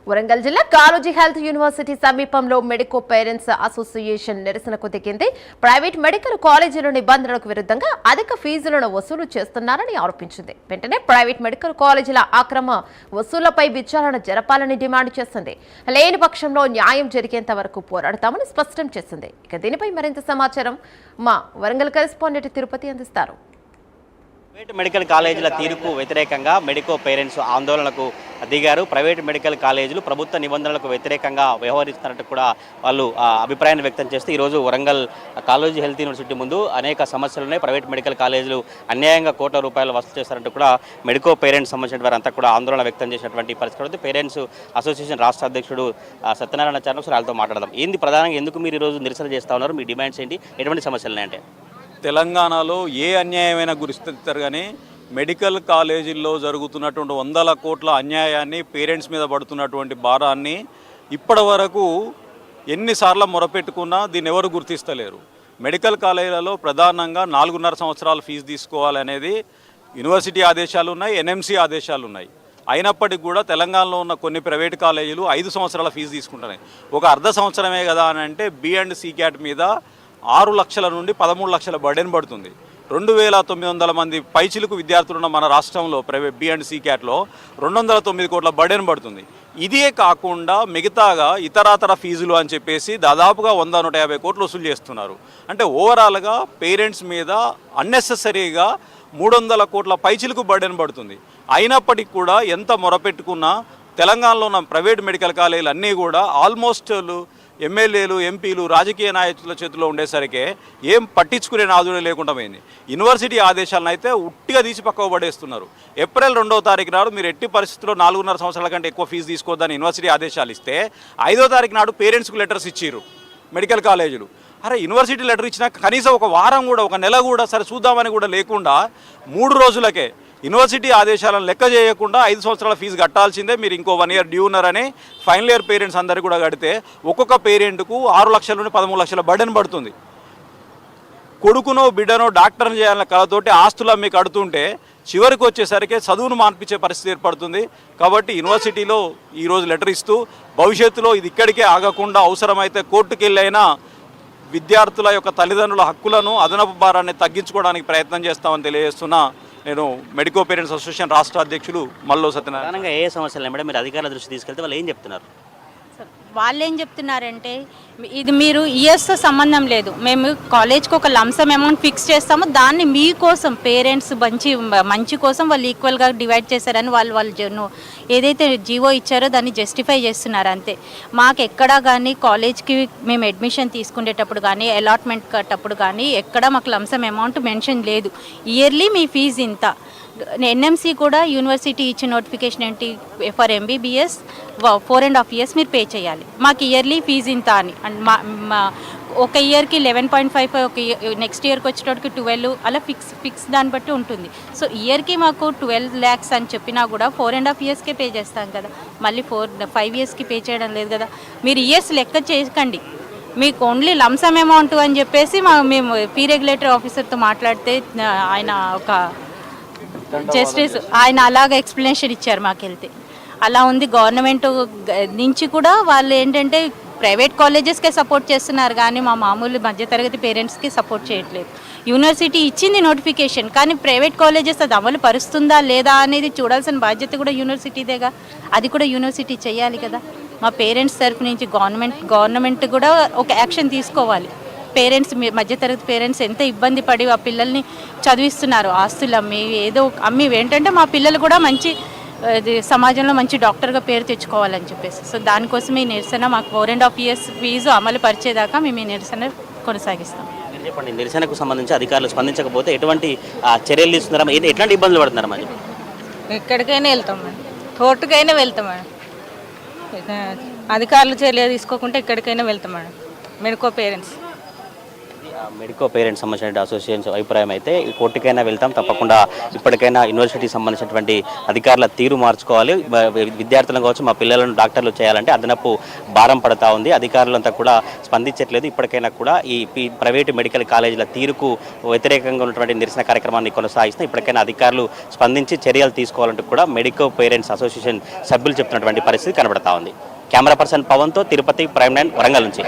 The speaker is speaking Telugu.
వరంగల్ జిల్లా కాళోజీ హెల్త్ యూనివర్సిటీ సమీపంలో మెడికో పేరెంట్స్ అసోసియేషన్ నిరసనకు దిగింది. ప్రైవేట్ మెడికల్ కాలేజీల నిబంధనలకు విరుద్ధంగా అధిక ఫీజులను వసూలు చేస్తున్నారని ఆరోపించింది. వెంటనే ప్రైవేట్ మెడికల్ కాలేజీల అక్రమ వసూళ్లపై విచారణ జరపాలని డిమాండ్ చేసింది. లేని పక్షంలో న్యాయం జరిగేంత వరకు పోరాడతామని స్పష్టం చేసింది. ఇక దీనిపై మరింత సమాచారం మా వరంగల్ కరెస్పాండెంట్ తిరుపతి అందిస్తారు. ప్రైవేట్ మెడికల్ కాలేజీల తీరుకు వ్యతిరేకంగా మెడికో పేరెంట్స్ ఆందోళనకు దిగారు. ప్రైవేట్ మెడికల్ కాలేజీలు ప్రభుత్వ నిబంధనలకు వ్యతిరేకంగా వ్యవహరిస్తున్నట్టు కూడా వాళ్ళు అభిప్రాయాన్ని వ్యక్తం చేస్తూ ఈరోజు వరంగల్ కాళోజీ హెల్త్ యూనివర్సిటీ ముందు అనేక సమస్యలు ఉన్నాయి. ప్రైవేట్ మెడికల్ కాలేజీలు అన్యాయంగా కోట్ల రూపాయలు వసూలు చేస్తారంటూ కూడా మెడికో పేరెంట్స్ సంబంధించిన వారంతా కూడా ఆందోళన వ్యక్తం చేసినటువంటి పరిస్థితి. పేరెంట్స్ అసోసియేషన్ రాష్ట్ర అధ్యక్షుడు సత్యనారాయణ చార్ల వాళ్ళతో మాట్లాడదాం. ఏంది ప్రధానంగా ఎందుకు మీరు ఈరోజు నిరసన చేస్తూ ఉన్నారు? మీ డిమాండ్స్ ఏంటి? ఎటువంటి సమస్యలు ఉన్నాయంటే తెలంగాణలో ఏ అన్యాయమైనా గురిస్తారు కానీ మెడికల్ కాలేజీల్లో జరుగుతున్నటువంటి వందల కోట్ల అన్యాయాన్ని, పేరెంట్స్ మీద పడుతున్నటువంటి భారాన్ని ఇప్పటి వరకు ఎన్నిసార్లు మొరపెట్టుకున్నా దీన్ని ఎవరు గుర్తిస్తలేరు. మెడికల్ కాలేజీలలో ప్రధానంగా 4.5 సంవత్సరాల ఫీజు తీసుకోవాలనేది యూనివర్సిటీ ఆదేశాలు ఉన్నాయి, ఎన్ఎంసీ ఆదేశాలు ఉన్నాయి. అయినప్పటికీ కూడా తెలంగాణలో ఉన్న కొన్ని ప్రైవేట్ కాలేజీలు 5 సంవత్సరాల ఫీజు తీసుకుంటున్నాయి. ఒక అర్ధ సంవత్సరమే కదా అని అంటే B&C క్యాట్ మీద 6 లక్షల నుండి 13 లక్షల బర్డెన్ పడుతుంది. 2,900 మంది పైచిలుకు విద్యార్థులున్న మన రాష్ట్రంలో ప్రైవేట్ B&C క్యాట్లో 209 కోట్ల బర్డెన్ పడుతుంది. ఇదే కాకుండా మిగతాగా ఇతరాతర ఫీజులు అని చెప్పేసి దాదాపుగా 100-150 కోట్లు వసూలు చేస్తున్నారు. అంటే ఓవరాల్గా పేరెంట్స్ మీద అన్నెసెసరీగా 300 కోట్ల పైచిలుకు బర్డెన్ పడుతుంది. అయినప్పటికీ కూడా ఎంత మొరపెట్టుకున్నా తెలంగాణలో ఉన్న ప్రైవేట్ మెడికల్ కాలేజీలు అన్నీ కూడా ఆల్మోస్ట్ ఎమ్మెల్యేలు, ఎంపీలు, రాజకీయ నాయకుల చేతిలో ఉండేసరికి ఏం పట్టించుకునే నాదుడే లేకుండా పోయింది. యూనివర్సిటీ ఆదేశాలను అయితే ఉట్టిగా తీసి పక్కకు పడేస్తున్నారు. ఏప్రిల్ 2వ తారీఖు నాడు మీరు ఎట్టి పరిస్థితుల్లో 4.5 సంవత్సరాల కంటే ఎక్కువ ఫీజు తీసుకోవద్దని యూనివర్సిటీ ఆదేశాలు ఇస్తే 5వ తారీఖు నాడు పేరెంట్స్కు లెటర్స్ ఇచ్చిర్రు మెడికల్ కాలేజీలు. అరే యూనివర్సిటీ లెటర్ ఇచ్చినా కనీసం ఒక వారం కూడా, ఒక నెల కూడా సరే చూద్దామని కూడా లేకుండా 3 రోజులకే యూనివర్సిటీ ఆదేశాలను లెక్క చేయకుండా 5 సంవత్సరాల ఫీజు కట్టాల్సిందే, మీరు ఇంకో 1 ఇయర్ డ్యూ ఉన్నారని ఫైనల్ ఇయర్ పేరెంట్స్ అందరికీ కూడా కడితే ఒక్కొక్క పేరెంట్కు 6 లక్షల నుండి 13 లక్షల బర్డెన్ పడుతుంది. కొడుకునో బిడ్డనో డాక్టర్ని చేయాలన్న కళతోటి ఆస్తులు అమ్మి కడుతుంటే చివరికి వచ్చేసరికి చదువును మాన్పించే పరిస్థితి ఏర్పడుతుంది. కాబట్టి యూనివర్సిటీలో ఈరోజు లెటర్ ఇస్తూ భవిష్యత్తులో ఇది ఇక్కడికే ఆగకుండా అవసరమైతే కోర్టుకు వెళ్ళైనా విద్యార్థుల యొక్క తల్లిదండ్రుల హక్కులను, అదనపు భారాన్ని తగ్గించుకోవడానికి ప్రయత్నం చేస్తామని తెలియజేస్తున్నా. నేను మెడికో పేరెంట్స్ అసోసియేషన్ రాష్ట్ర అధ్యక్షులు మల్లో సత్యనారాయణ. ఏ సమస్యలు మేడం మీరు అధికారుల దృష్టి తీసుకెళ్తే వాళ్ళు ఏం చెప్తున్నారు? వాళ్ళు ఏం చెప్తున్నారంటే ఇది మీరు ఇయర్స్తో సంబంధం లేదు, మేము కాలేజ్కి ఒక లంసమ్ అమౌంట్ ఫిక్స్ చేస్తాము, దాన్ని మీకోసం పేరెంట్స్ మంచి కోసం వాళ్ళు ఈక్వల్గా డివైడ్ చేశారని వాళ్ళు ఏదైతే జీవో ఇచ్చారో దాన్ని జస్టిఫై చేస్తున్నారు అంతే. మాకు ఎక్కడా కానీ కాలేజ్కి మేము అడ్మిషన్ తీసుకునేటప్పుడు కానీ అలాట్మెంట్ కట్టప్పుడు కానీ ఎక్కడా మాకు లంసమ్ అమౌంట్ మెన్షన్ లేదు. ఇయర్లీ మీ ఫీజు ఇంత. ఎన్ఎంసీ కూడా యూనివర్సిటీ ఇచ్చిన నోటిఫికేషన్ ఏంటి, ఫర్ MBBS 4.5 years మీరు పే చేయాలి, మాకు ఇయర్లీ ఫీజు ఇంత అని. అండ్ ఒక ఇయర్కి 11.5, ఒక నెక్స్ట్ ఇయర్కి వచ్చేటోటికి 12, అలా ఫిక్స్ దాన్ని బట్టి ఉంటుంది. సో ఇయర్కి మాకు 12 lakhs అని చెప్పినా కూడా 4.5 yearsకే పే చేస్తాం కదా, మళ్ళీ 5 yearsకి పే చేయడం లేదు కదా. మీరు ఇయర్స్ లెక్క చేయకండి, మీకు ఓన్లీ లంసమ్ అమౌంట్ అని చెప్పేసి మేము ఫీ రెగ్యులేటరీ ఆఫీసర్తో మాట్లాడితే ఆయన ఒక జస్టిస్ ఆయన అలాగ ఎక్స్ప్లెనేషన్ ఇచ్చారు. మాకు వెళ్తే అలా ఉంది. గవర్నమెంట్ నుంచి కూడా వాళ్ళు ఏంటంటే ప్రైవేట్ కాలేజెస్కే సపోర్ట్ చేస్తున్నారు కానీ మా మామూలు మధ్యతరగతి పేరెంట్స్కి సపోర్ట్ చేయట్లేదు. యూనివర్సిటీ ఇచ్చింది నోటిఫికేషన్, కానీ ప్రైవేట్ కాలేజెస్ అది అమలు పరుస్తుందా లేదా అనేది చూడాల్సిన బాధ్యత కూడా యూనివర్సిటీదేగా. అది కూడా యూనివర్సిటీ చేయాలి కదా. మా పేరెంట్స్ తరఫు నుంచి గవర్నమెంట్ కూడా ఒక యాక్షన్ తీసుకోవాలి. పేరెంట్స్, మధ్యతరగతి పేరెంట్స్ ఎంత ఇబ్బంది పడి ఆ పిల్లల్ని చదివిస్తున్నారు, ఆస్తులు అమ్మి ఏదో అమ్మి. ఏంటంటే మా పిల్లలు కూడా మంచి సమాజంలో మంచి డాక్టర్గా పేరు తెచ్చుకోవాలని చెప్పేసి. సో దానికోసం ఈ నిరసన, మాకు 4.5 years ఫీజు అమలు పరిచేదాకా మేము ఈ నిరసన కొనసాగిస్తాం. చెప్పండి, నిరసనకు సంబంధించి అధికారులు స్పందించకపోతే ఎటువంటి చర్యలు తీసుకున్నారా, ఎట్లాంటి ఇబ్బందులు పడుతున్నారా? మరి ఎక్కడికైనా వెళ్తాం మేడం, కోర్టుకైనా వెళ్తాం మేడం. అధికారులు చర్య తీసుకోకుంటే ఎక్కడికైనా వెళ్తాం madam. Medico parents medico parents సంబంధించిన అసోసియేషన్ అభిప్రాయం అయితే ఈ కోర్టుకైనా వెళ్తాం, తప్పకుండా ఇప్పటికైనా యూనివర్సిటీకి సంబంధించినటువంటి అధికారుల తీరు మార్చుకోవాలి, విద్యార్థులను కావచ్చు మా పిల్లలను డాక్టర్లు చేయాలంటే అదనపు భారం పడతా ఉంది. అధికారులంతా కూడా స్పందించట్లేదు. ఇప్పటికైనా కూడా ఈ ప్రైవేటు మెడికల్ కాలేజీల తీరుకు వ్యతిరేకంగా ఉన్నటువంటి నిరసన కార్యక్రమాన్ని కొనసాగిస్తే ఇప్పటికైనా అధికారులు స్పందించి చర్యలు తీసుకోవాలంటూ కూడా మెడికో పేరెంట్స్ అసోసియేషన్ సభ్యులు చెప్తున్నటువంటి పరిస్థితి కనబడతా ఉంది. కెమెరా పర్సన్ పవన్తో తిరుపతి, ప్రైమ్ 9 వరంగల్ నుంచి.